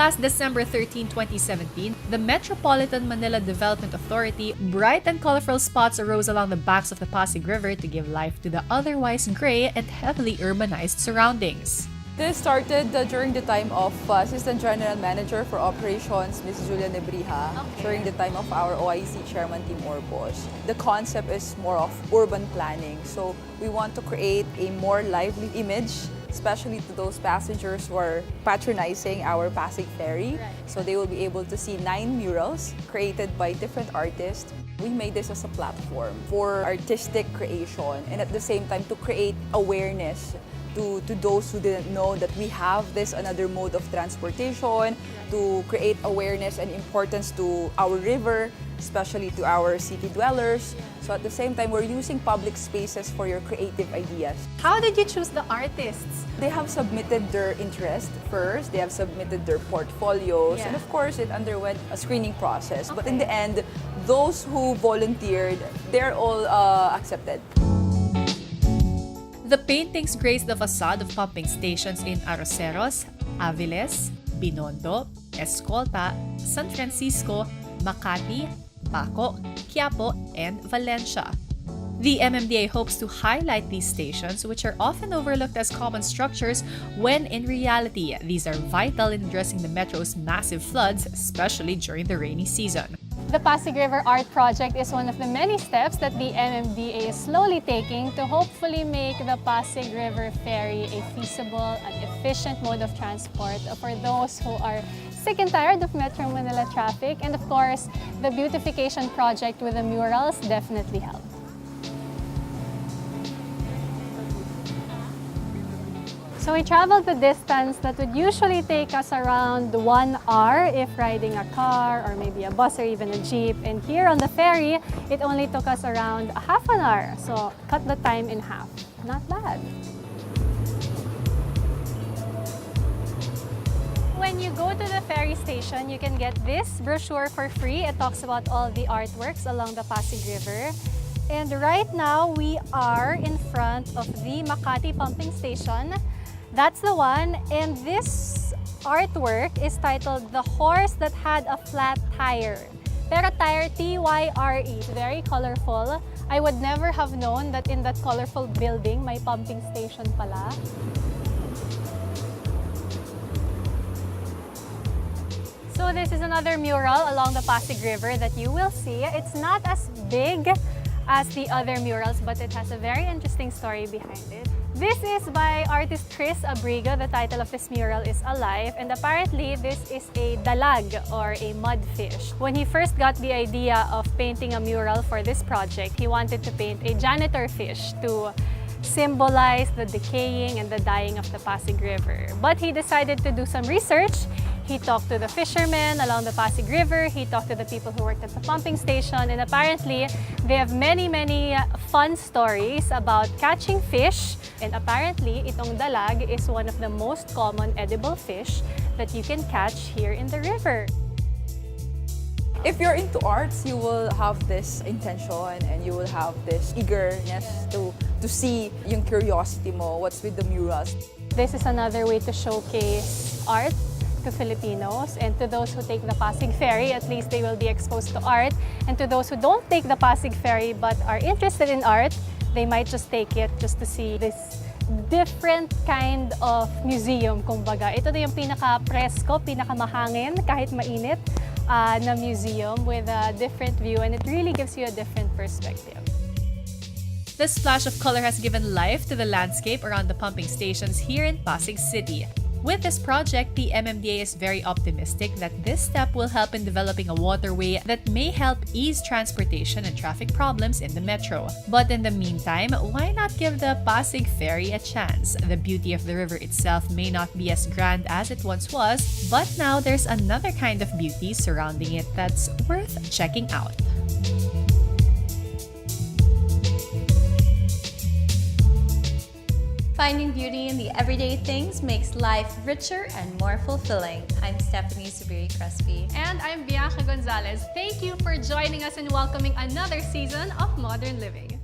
Last December 13, 2017, the Metropolitan Manila Development Authority, bright and colorful spots arose along the banks of the Pasig River to give life to the otherwise gray and heavily urbanized surroundings. This started during the time of Assistant General Manager for Operations, Ms. Julia Nebriha, during the time of our OIC Chairman, Tim Orbos. The concept is more of urban planning. So we want to create a more lively image, especially to those passengers who are patronizing our Pasig Ferry. So they will be able to see 9 murals created by different artists. We made this as a platform for artistic creation and at the same time to create awareness to those who didn't know that we have this another mode of transportation, to create awareness and importance to our river, especially to our city dwellers. So at the same time, we're using public spaces for your creative ideas. How did you choose the artists? They have submitted their interest first, they have submitted their portfolios, and of course it underwent a screening process. But in the end, those who volunteered, they're all accepted. The paintings grace the facade of pumping stations in Arroceros, Aviles, Binondo, Escolta, San Francisco, Makati, Paco, Quiapo, and Valencia. The MMDA hopes to highlight these stations, which are often overlooked as common structures, when in reality, these are vital in addressing the metro's massive floods, especially during the rainy season. The Pasig River Art Project is one of the many steps that the MMDA is slowly taking to hopefully make the Pasig River Ferry a feasible and efficient mode of transport for those who are sick and tired of Metro Manila traffic. And of course, the beautification project with the murals definitely helped. So we traveled the distance that would usually take us around 1 hour if riding a car or maybe a bus or even a jeep. And here on the ferry, it only took us around half an hour. So cut the time in half. Not bad. When you go to the ferry station, you can get this brochure for free. It talks about all the artworks along the Pasig River. And right now, we are in front of the Makati pumping station. That's the one, and this artwork is titled The Horse That Had a Flat Tire. Pero tire, T-Y-R-E. It's very colorful. I would never have known that in that colorful building, may pumping station pala. So this is another mural along the Pasig River that you will see. It's not as big as the other murals, but it has a very interesting story behind it. This is by artist Chris Abrigo. The title of this mural is Alive, and apparently this is a dalag or a mudfish. When he first got the idea of painting a mural for this project, he wanted to paint a janitor fish to symbolize the decaying and the dying of the Pasig River. But he decided to do some research. He talked to the fishermen along the Pasig River, he talked to the people who worked at the pumping station, and apparently they have many fun stories about catching fish. And apparently, itong dalag is one of the most common edible fish that you can catch here in the river. If you're into arts, you will have this intention and you will have this eagerness to see yung curiosity mo, what's with the murals. This is another way to showcase art to Filipinos, and to those who take the Pasig Ferry, at least they will be exposed to art. And to those who don't take the Pasig Ferry but are interested in art, they might just take it just to see this different kind of museum, kumbaga. Ito na yung pinaka-presko, pinaka-mahangin, kahit mainit na museum with a different view, and it really gives you a different perspective. This splash of color has given life to the landscape around the pumping stations here in Pasig City. With this project, the MMDA is very optimistic that this step will help in developing a waterway that may help ease transportation and traffic problems in the metro. But in the meantime, why not give the Pasig Ferry a chance? The beauty of the river itself may not be as grand as it once was, but now there's another kind of beauty surrounding it that's worth checking out. Finding beauty in the everyday things makes life richer and more fulfilling. I'm Stephanie Subiri-Crespi. And I'm Bianca Gonzalez. Thank you for joining us and welcoming another season of Modern Living.